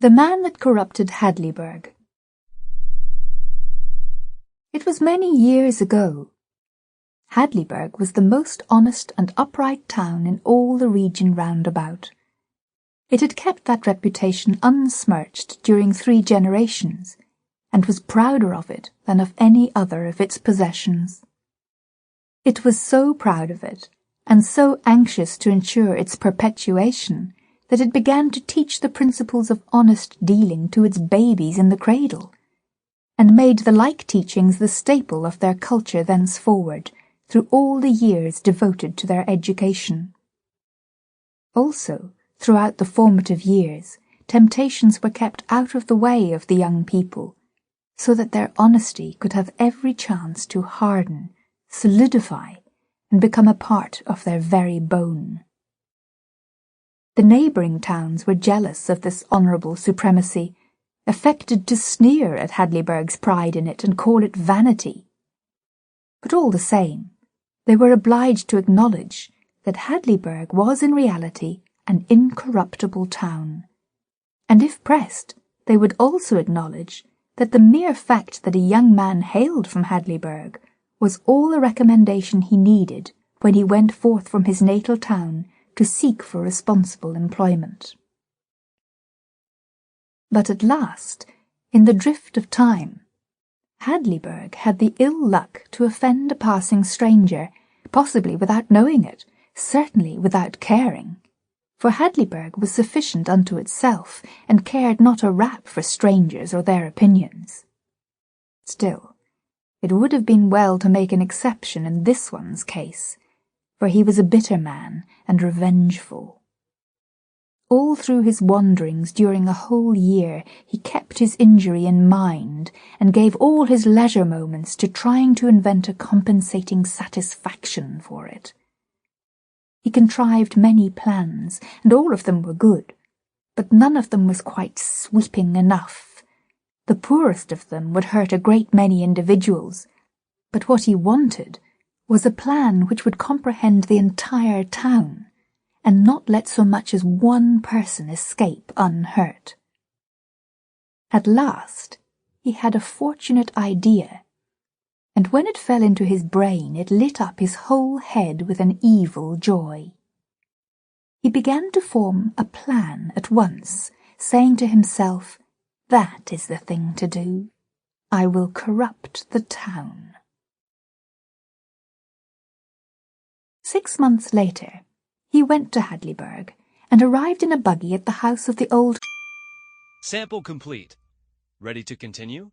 The Man That Corrupted Hadleyburg. It was many years ago. Hadleyburg was the most honest and upright town in all the region round about. It had kept that reputation unsmirched during 3 generations, and was prouder of it than of any other of its possessions. It was so proud of it, and so anxious to ensure its perpetuation, that it began to teach the principles of honest dealing to its babies in the cradle, and made the like teachings the staple of their culture thenceforward, through all the years devoted to their education. Also, throughout the formative years, temptations were kept out of the way of the young people, so that their honesty could have every chance to harden, solidify, and become a part of their very bone. The neighbouring towns were jealous of this honourable supremacy, affected to sneer at Hadleyburg's pride in it and call it vanity. But all the same, they were obliged to acknowledge that Hadleyburg was in reality an incorruptible town, and if pressed, they would also acknowledge that the mere fact that a young man hailed from Hadleyburg was all the recommendation he needed when he went forth from his natal town to seek for responsible employment. But at last, in the drift of time, Hadleyburg had the ill luck to offend a passing stranger, possibly without knowing it, certainly without caring, for Hadleyburg was sufficient unto itself, and cared not a rap for strangers or their opinions. Still, it would have been well to make an exception in this one's case, for he was a bitter man and revengeful. All through his wanderings during a whole year he kept his injury in mind, and gave all his leisure moments to trying to invent a compensating satisfaction for it. He contrived many plans, and all of them were good, but none of them was quite sweeping enough. The poorest of them would hurt a great many individuals, but what he wanted was a plan which would comprehend the entire town, and not let so much as one person escape unhurt. At last he had a fortunate idea, and when it fell into his brain it lit up his whole head with an evil joy. He began to form a plan at once, saying to himself, "That is the thing to do. I will corrupt the town." 6 months later, he went to Hadleyburg, and arrived in a buggy at the house of the old... Sample complete. Ready to continue?